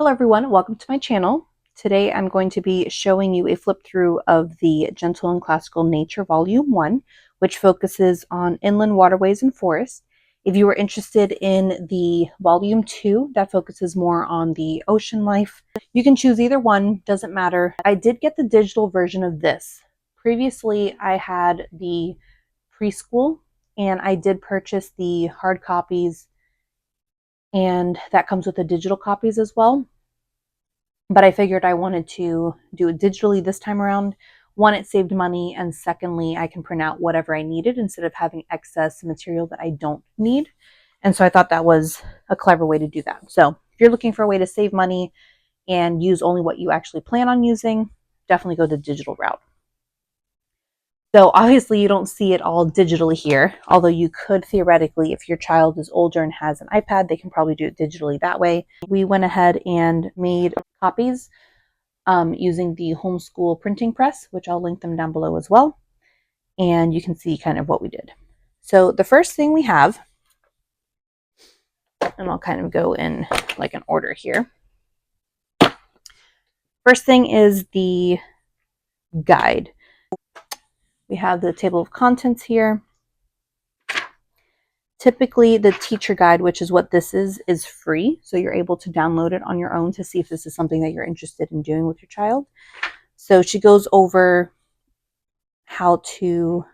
Hello everyone, welcome to my channel. Today I'm going to be showing you a flip through of the Gentle and Classical Nature Volume 1, which focuses on inland waterways and forests. If you are interested in the Volume 2, that focuses more on the ocean life, you can choose either one, doesn't matter. I did get the digital version of this. Previously I had the preschool and I did purchase the hard copies, and that comes with the digital copies as well. But I figured I wanted to do it digitally this time around. One, it saved money, and secondly, I can print out whatever I needed instead of having excess material that I don't need. And so I thought that was a clever way to do that. So if you're looking for a way to save money and use only what you actually plan on using, definitely go the digital route. So obviously you don't see it all digitally here, although you could theoretically, if your child is older and has an iPad, they can probably do it digitally that way. We went ahead and made copies using the homeschool printing press, which I'll link them down below as well. And you can see kind of what we did. So the first thing we have, and I'll kind of go in like an order here. First thing is the guide. We have the table of contents here. Typically the teacher guide, which is what this is free. So you're able to download it on your own to see if this is something that you're interested in doing with your child. So she goes over how to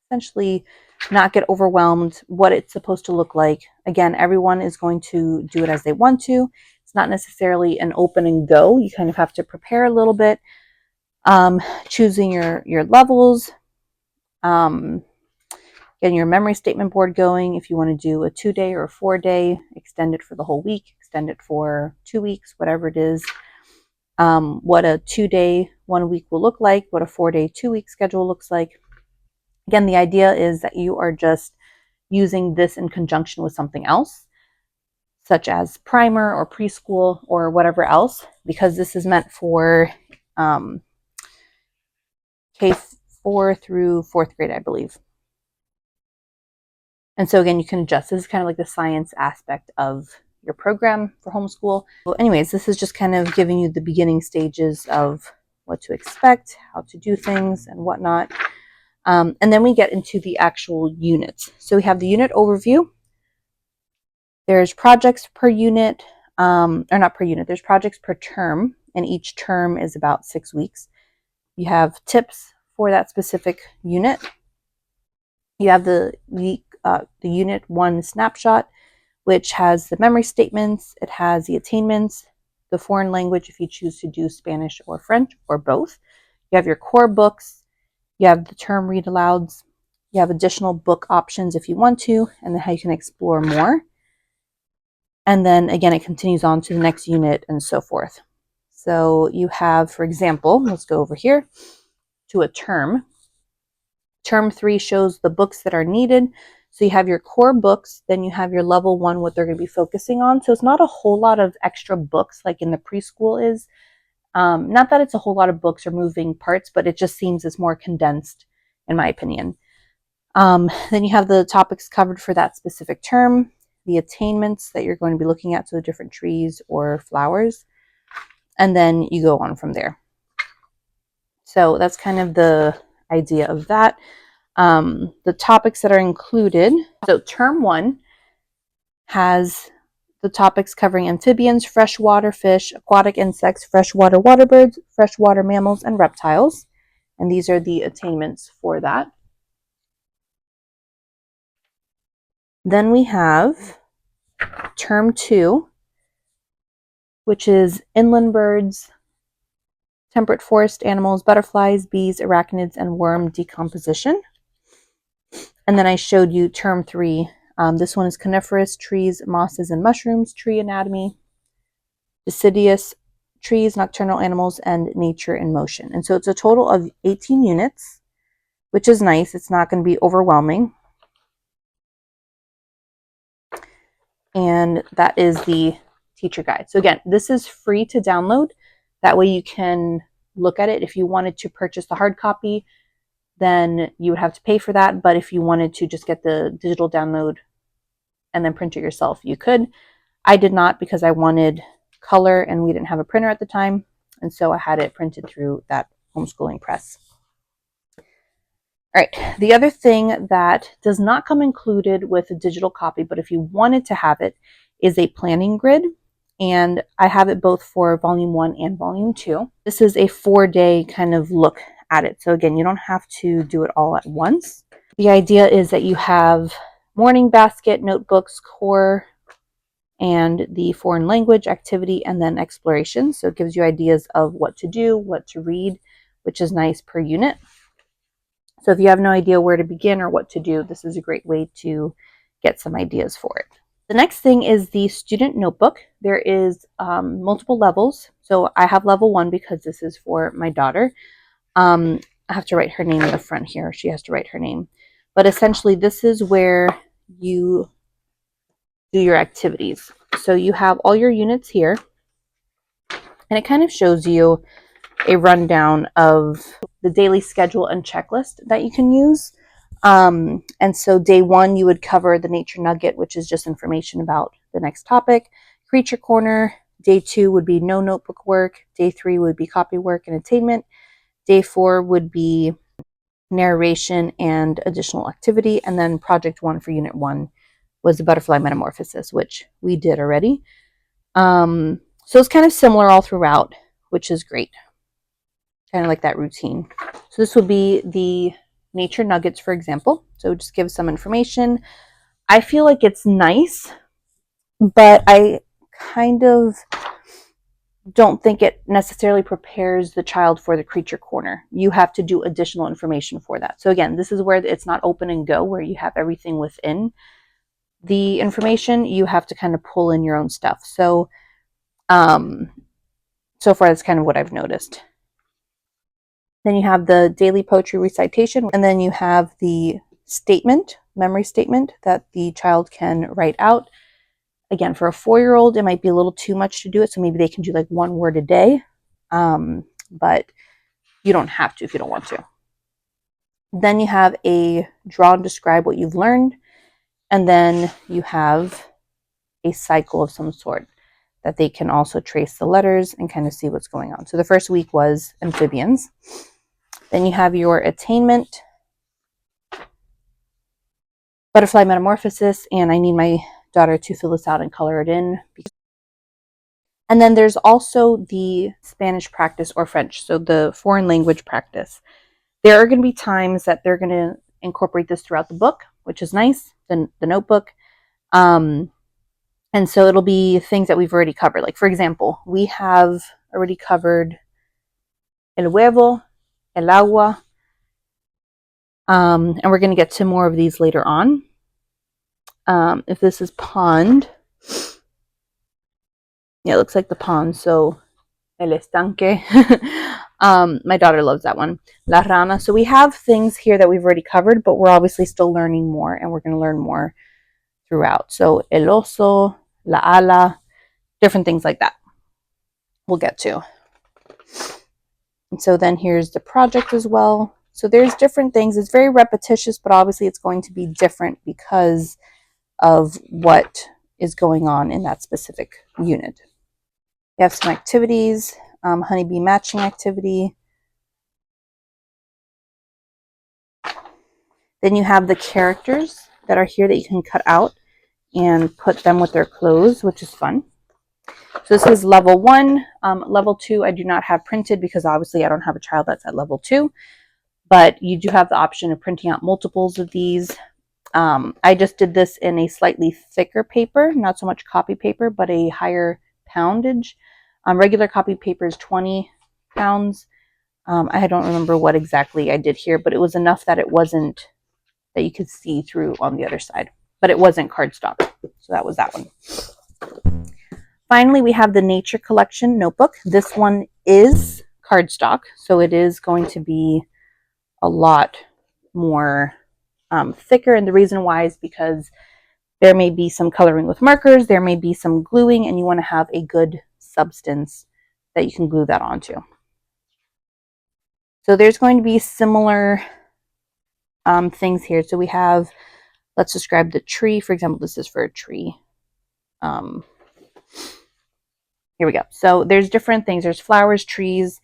essentially not get overwhelmed, what it's supposed to look like. Again, everyone is going to do it as they want to. It's not necessarily an open and go. You kind of have to prepare a little bit, choosing your levels, getting your memory statement board going. If you want to do a 2-day or a 4-day, extend it for the whole week, extend it for 2 weeks, whatever it is. What a 2-day, 1 week will look like, what a 4-day, 2-week schedule looks like. Again, the idea is that you are just using this in conjunction with something else, such as primer or preschool or whatever else, because this is meant for K4 through 4th grade, I believe. And so again, you can adjust. This is kind of like the science aspect of your program for homeschool. Well, anyways, this is just kind of giving you the beginning stages of what to expect, how to do things and whatnot. And then we get into the actual units. So we have the unit overview. There's projects per unit, or not per unit, there's projects per term, and each term is about 6 weeks. You have tips for that specific unit. You have the Unit 1 snapshot, which has the memory statements, it has the attainments, the foreign language if you choose to do Spanish or French or both. You have your core books, you have the term read alouds, you have additional book options if you want to, and then how you can explore more. And then again, it continues on to the next unit and so forth. So you have, for example, let's go over here to a term. Term 3 shows the books that are needed. So you have your core books, then you have your level 1, what they're going to be focusing on. So it's not a whole lot of extra books like in the preschool is. Not that it's a whole lot of books or moving parts, but it just seems it's more condensed in my opinion. Then you have the topics covered for that specific term, the attainments that you're going to be looking at, so different trees or flowers, and then you go on from there. So that's kind of the idea of that. The topics that are included. So term 1 has the topics covering amphibians, freshwater fish, aquatic insects, freshwater water birds, freshwater mammals, and reptiles. And these are the attainments for that. Then we have term 2, which is inland birds, temperate forest animals, butterflies, bees, arachnids, and worm decomposition. And then I showed you term 3. This one is coniferous trees, mosses, and mushrooms, tree anatomy, deciduous trees, nocturnal animals, and nature in motion. And so it's a total of 18 units, which is nice. It's not going to be overwhelming. And that is the teacher guide. So again, this is free to download. That way you can look at it. If you wanted to purchase the hard copy, then you would have to pay for that. But if you wanted to just get the digital download and then print it yourself, you could. I did not because I wanted color, and we didn't have a printer at the time, and so I had it printed through that homeschooling press. All right, the other thing that does not come included with a digital copy, but if you wanted to have it, is a planning grid. And I have it both for volume 1 and volume 2. This is a 4-day kind of look at it. So again, you don't have to do it all at once. The idea is that you have morning basket, notebooks, core, and the foreign language activity, and then exploration. So it gives you ideas of what to do, what to read, which is nice per unit. So if you have no idea where to begin or what to do, this is a great way to get some ideas for it. The next thing is the student notebook. There is multiple levels. So I have level 1 because this is for my daughter. I have to write her name in the front here. She has to write her name. But essentially, this is where you do your activities. So you have all your units here. And it kind of shows you a rundown of the daily schedule and checklist that you can use. And so day 1, you would cover the nature nugget, which is just information about the next topic. Creature corner. Day 2 would be no notebook work. Day 3 would be copy work and attainment. Day 4 would be narration and additional activity. And then project 1 for unit 1 was the butterfly metamorphosis, which we did already. So it's kind of similar all throughout, which is great. Kind of like that routine. So this would be the nature nuggets, for example. So just give some information. I feel like it's nice, but I kind of don't think it necessarily prepares the child for the creature corner. You have to do additional information for that. So again, this is where it's not open and go, where you have everything within the information. You have to kind of pull in your own stuff. So so far that's kind of what I've noticed. Then you have the daily poetry recitation, and then you have the statement, memory statement that the child can write out. Again, for a 4-year-old, it might be a little too much to do it, so maybe they can do like 1 word a day, but you don't have to if you don't want to. Then you have a draw and describe what you've learned, and then you have a cycle of some sort that they can also trace the letters and kind of see what's going on. So the first week was amphibians. Then you have your attainment, butterfly metamorphosis, and I need my daughter to fill this out and color it in. And then there's also the Spanish practice or French, so the foreign language practice. There are going to be times that they're going to incorporate this throughout the book, which is nice, the notebook. And so it'll be things that we've already covered. Like, for example, we have already covered el huevo, el agua, and we're going to get to more of these later on. If this is pond, yeah, it looks like the pond. So el estanque. My daughter loves that one. La rana. So we have things here that we've already covered, but we're obviously still learning more, and we're going to learn more throughout. So el oso, la ala, different things like that we'll get to. And so then here's the project as well. So there's different things. It's very repetitious, but obviously it's going to be different because of what is going on in that specific unit. You have some activities, honeybee matching activity. Then you have the characters that are here that you can cut out and put them with their clothes, which is fun. So this is level 1. Level 2 I do not have printed because obviously I don't have a child that's at level 2. But you do have the option of printing out multiples of these. I just did this in a slightly thicker paper, not so much copy paper, but a higher poundage. Regular copy paper is 20 pounds. I don't remember what exactly I did here, but it was enough that it wasn't, that you could see through on the other side. But it wasn't cardstock, so that was that one. Finally, we have the Nature Collection notebook. This one is cardstock, so it is going to be a lot more thicker, and the reason why is because there may be some coloring with markers, there may be some gluing, and you want to have a good substance that you can glue that onto. So there's going to be similar things here. So we have, let's describe the tree. For example, this is for a tree. Here we go. So there's different things. There's flowers, trees,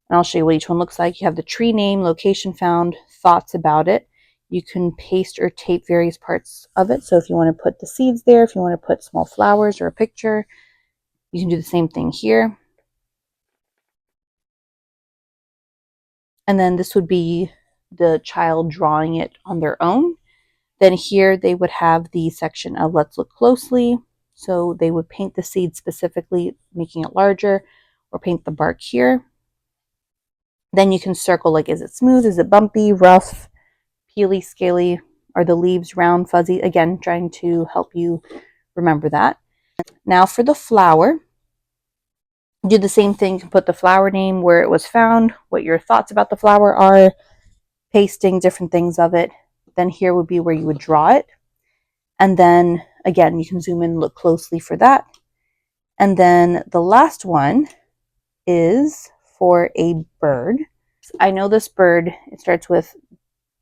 and I'll show you what each one looks like. You have the tree name, location found, thoughts about it. You can paste or tape various parts of it. So if you want to put the seeds there, if you want to put small flowers or a picture, you can do the same thing here. And then this would be the child drawing it on their own. Then here they would have the section of let's look closely. So they would paint the seed specifically, making it larger, or paint the bark here. Then you can circle, like, is it smooth? Is it bumpy, rough, peely, scaly? Are the leaves round, fuzzy? Again, trying to help you remember that. Now for the flower, do the same thing. You can put the flower name, where it was found, what your thoughts about the flower are, pasting different things of it. Then here would be where you would draw it. And then again, you can zoom in and look closely for that. And then the last one is for a bird. I know this bird, it starts with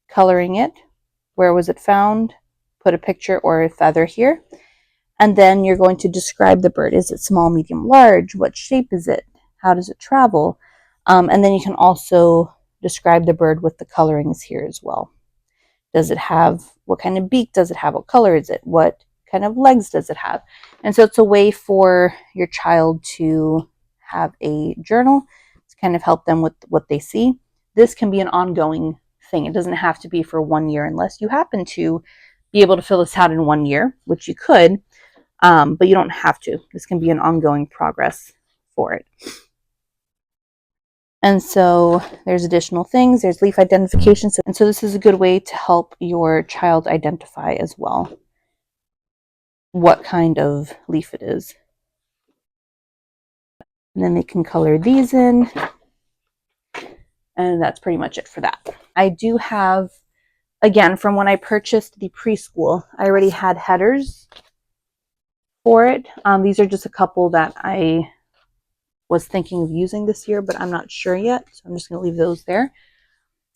coloring it. Where was it found? Put a picture or a feather here. And then you're going to describe the bird. Is it small, medium, large? What shape is it? How does it travel? And then you can also describe the bird with the colorings here as well. Does it have, what kind of beak does it have? What color is it? What kind of legs does it have? And so it's a way for your child to have a journal to kind of help them with what they see. This can be an ongoing thing. It doesn't have to be for 1 year unless you happen to be able to fill this out in 1 year, which you could, but you don't have to. This can be an ongoing progress for it. And so there's additional things. There's leaf identification. And so this is a good way to help your child identify as well what kind of leaf it is. And then they can color these in. And that's pretty much it for that. I do have, again, from when I purchased the preschool, I already had headers for it. These are just a couple that I was thinking of using this year, but I'm not sure yet. So I'm just going to leave those there.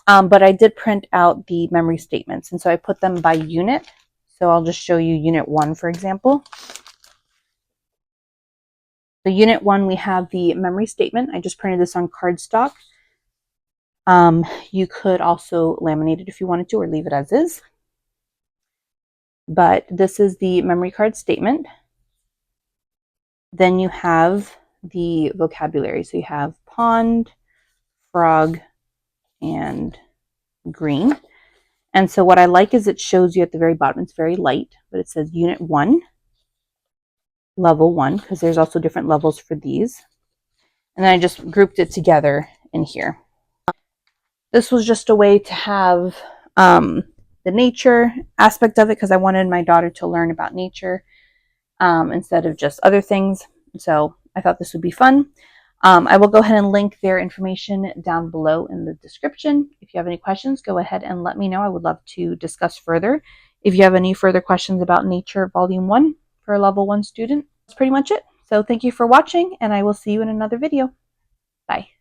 But I did print out the memory statements, and so I put them by unit. So I'll just show you unit 1, for example. The unit 1, we have the memory statement. I just printed this on cardstock. You could also laminate it if you wanted to, or leave it as is. But this is the memory card statement. Then you have the vocabulary. So you have pond, frog, and green. And so what I like is it shows you at the very bottom, it's very light, but it says unit 1, level 1, because there's also different levels for these. And then I just grouped it together in here. This was just a way to have the nature aspect of it, because I wanted my daughter to learn about nature instead of just other things. So I thought this would be fun. I will go ahead and link their information down below in the description. If you have any questions, go ahead and let me know. I would love to discuss further. If you have any further questions about Nature Volume 1 for a Level 1 student, that's pretty much it. So thank you for watching, and I will see you in another video. Bye.